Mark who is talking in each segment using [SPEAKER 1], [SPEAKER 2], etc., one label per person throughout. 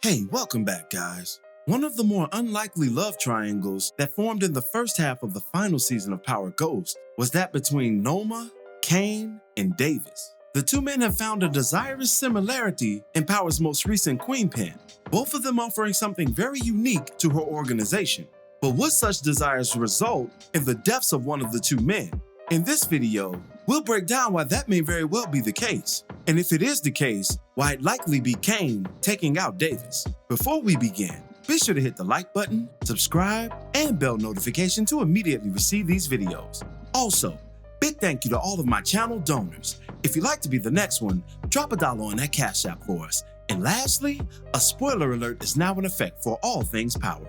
[SPEAKER 1] Hey, welcome back, guys. One of the more unlikely love triangles that formed in the first half of the final season of Power Ghost was that between Noma, Kane, and Davis. The two men have found a desirous similarity in Power's most recent Queen Pen, both of them offering something very unique to her organization. But would such desires result in the deaths of one of the two men? In this video, we'll break down why that may very well be the case, and if it is the case, why it'd likely be Kane taking out Davis. Before we begin, be sure to hit the like button, subscribe, and bell notification to immediately receive these videos. Also, big thank you to all of my channel donors. If you'd like to be the next one, drop $1 on that Cash App for us. And lastly, a spoiler alert is now in effect for all things Power.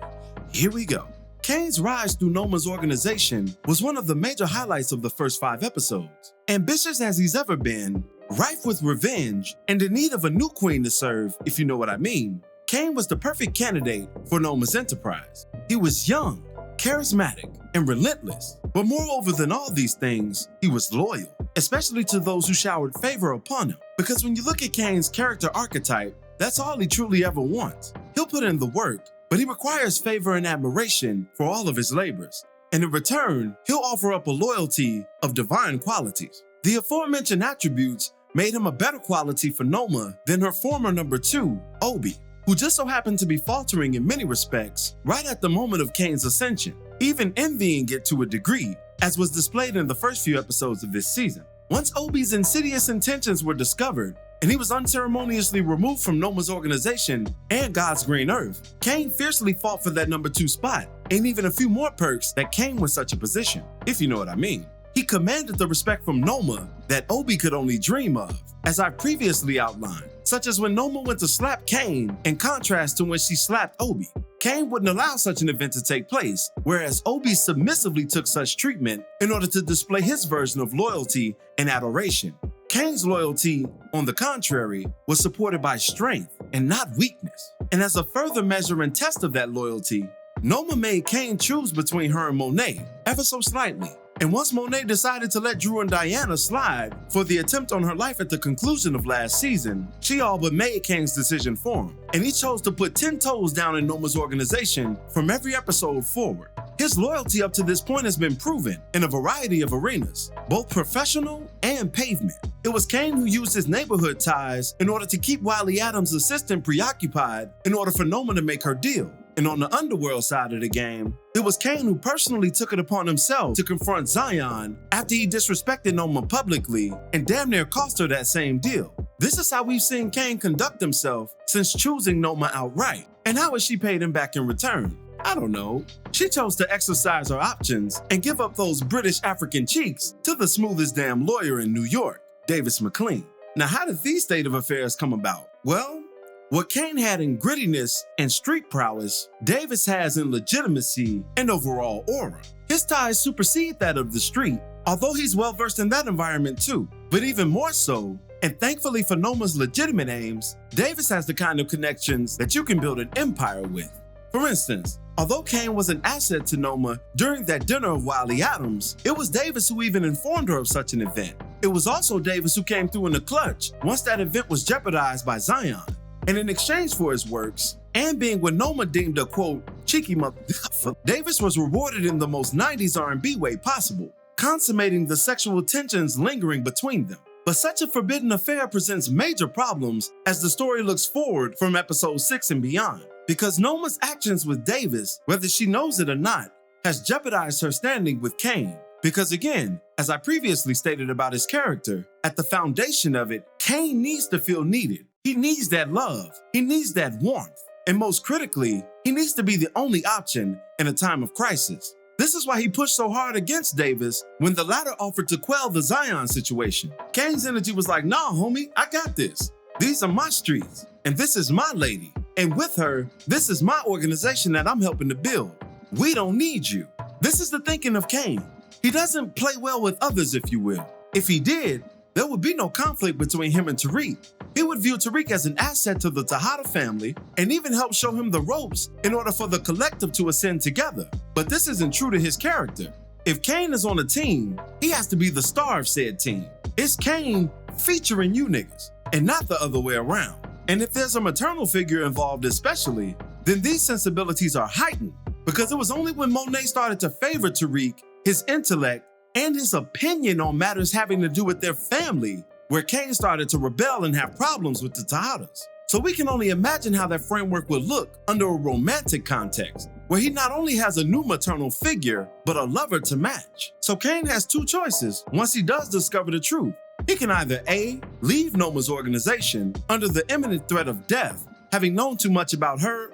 [SPEAKER 1] Here we go. Kane's rise through Noma's organization was one of the major highlights of the first 5 episodes. Ambitious as he's ever been, rife with revenge, and in need of a new queen to serve, if you know what I mean, Kane was the perfect candidate for Noma's enterprise. He was young, charismatic, and relentless. But moreover than all these things, he was loyal, especially to those who showered favor upon him. Because when you look at Kane's character archetype, that's all he truly ever wants. He'll put in the work, but he requires favor and admiration for all of his labors. And in return, he'll offer up a loyalty of divine qualities. The aforementioned attributes made him a better quality for Noma than her former number 2, Obi, who just so happened to be faltering in many respects right at the moment of Kane's ascension, even envying it to a degree, as was displayed in the first few episodes of this season. Once Obi's insidious intentions were discovered, and he was unceremoniously removed from Noma's organization and God's green earth, Kane fiercely fought for that number 2 spot, and even a few more perks that came with such a position, if you know what I mean. He commanded the respect from Noma that Obi could only dream of, as I previously outlined, such as when Noma went to slap Kane in contrast to when she slapped Obi. Kane wouldn't allow such an event to take place, whereas Obi submissively took such treatment in order to display his version of loyalty and adoration. Kane's loyalty, on the contrary, was supported by strength and not weakness. And as a further measure and test of that loyalty, Noma made Kane choose between her and Monet, ever so slightly. And once Monet decided to let Drew and Diana slide for the attempt on her life at the conclusion of last season, she all but made Kane's decision for him, and he chose to put 10 toes down in Noma's organization from every episode forward. His loyalty up to this point has been proven in a variety of arenas, both professional and pavement. It was Kane who used his neighborhood ties in order to keep Wiley Adams' assistant preoccupied in order for Noma to make her deal. And on the underworld side of the game, it was Kane who personally took it upon himself to confront Zion after he disrespected Noma publicly and damn near cost her that same deal. This is how we've seen Kane conduct himself since choosing Noma outright. And how has she paid him back in return? I don't know. She chose to exercise her options and give up those British African cheeks to the smoothest damn lawyer in New York, Davis Maclean. Now, how did these state of affairs come about? Well, what Kane had in grittiness and street prowess, Davis has in legitimacy and overall aura. His ties supersede that of the street, although he's well versed in that environment too. But even more so, and thankfully for Noma's legitimate aims, Davis has the kind of connections that you can build an empire with. For instance, although Kane was an asset to Noma during that dinner of Wiley Adams, it was Davis who even informed her of such an event. It was also Davis who came through in the clutch once that event was jeopardized by Zion. And in exchange for his works, and being what Noma deemed a quote, cheeky motherfucker, Davis was rewarded in the most 90s R&B way possible, consummating the sexual tensions lingering between them. But such a forbidden affair presents major problems as the story looks forward from episode 6 and beyond, because Noma's actions with Davis, whether she knows it or not, has jeopardized her standing with Kane. Because again, as I previously stated about his character, at the foundation of it, Kane needs to feel needed. He needs that love. He needs that warmth. And most critically, he needs to be the only option in a time of crisis. This is why he pushed so hard against Davis when the latter offered to quell the Zion situation. Kane's energy was like, nah, homie, I got this. These are my streets, and this is my lady. And with her, this is my organization that I'm helping to build. We don't need you. This is the thinking of Kane. He doesn't play well with others, if you will. If he did, there would be no conflict between him and Tariq. He would view Tariq as an asset to the Tejada family and even help show him the ropes in order for the collective to ascend together. But this isn't true to his character. If Kane is on a team, he has to be the star of said team. It's Kane featuring you niggas, and not the other way around. And if there's a maternal figure involved especially, then these sensibilities are heightened, because it was only when Monet started to favor Tariq, his intellect, and his opinion on matters having to do with their family, where Kane started to rebel and have problems with the Tejadas. So we can only imagine how that framework would look under a romantic context, where he not only has a new maternal figure, but a lover to match. So Kane has two choices once he does discover the truth. He can either A, leave Noma's organization under the imminent threat of death, having known too much about her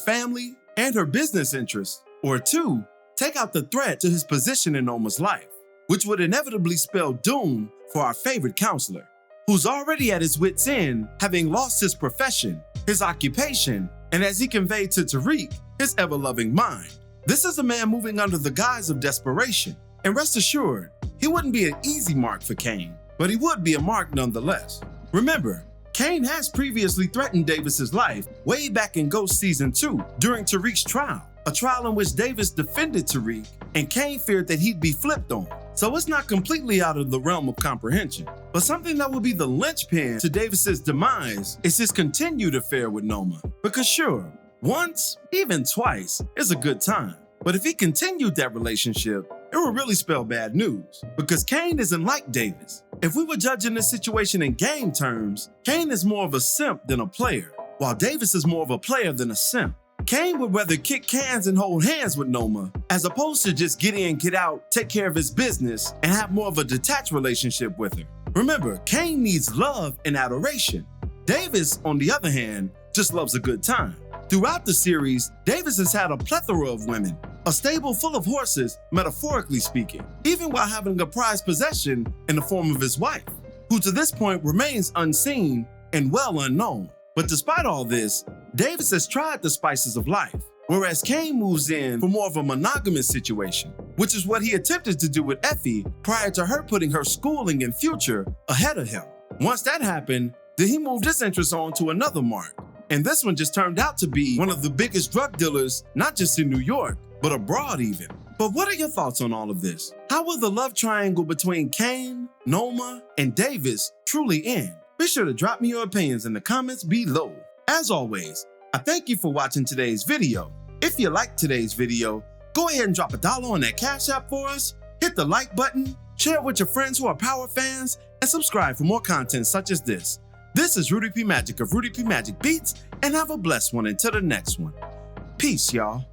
[SPEAKER 1] family, and her business interests, or 2, take out the threat to his position in Noma's life, which would inevitably spell doom for our favorite counselor, who's already at his wit's end, having lost his profession, his occupation, and as he conveyed to Tariq, his ever-loving mind. This is a man moving under the guise of desperation, and rest assured, he wouldn't be an easy mark for Kane, but he would be a mark nonetheless. Remember, Kane has previously threatened Davis's life way back in Ghost Season 2 during Tariq's trial, a trial in which Davis defended Tariq and Kane feared that he'd be flipped on. So it's not completely out of the realm of comprehension, but something that will be the linchpin to Davis's demise is his continued affair with Noma. Because sure, once, even twice, is a good time, but if he continued that relationship, it would really spell bad news, because Kane isn't like Davis. If we were judging this situation in game terms, Kane is more of a simp than a player, while Davis is more of a player than a simp. Kane would rather kick cans and hold hands with Noma, as opposed to just get in, get out, take care of his business, and have more of a detached relationship with her. Remember, Kane needs love and adoration. Davis, on the other hand, just loves a good time. Throughout the series, Davis has had a plethora of women, a stable full of horses, metaphorically speaking, even while having a prized possession in the form of his wife, who to this point remains unseen and well unknown. But despite all this, Davis has tried the spices of life, whereas Kane moves in for more of a monogamous situation, which is what he attempted to do with Effie prior to her putting her schooling and future ahead of him. Once that happened, then he moved his interest on to another mark, and this one just turned out to be one of the biggest drug dealers, not just in New York, but abroad even. But what are your thoughts on all of this? How will the love triangle between Kane, Noma, and Davis truly end? Be sure to drop me your opinions in the comments below. As always, I thank you for watching today's video. If you liked today's video, go ahead and drop $1 on that Cash App for us, hit the like button, share it with your friends who are Power fans, and subscribe for more content such as this. This is Rudy P. Magic of Rudy P. Magic Beats, and have a blessed one until the next one. Peace, y'all.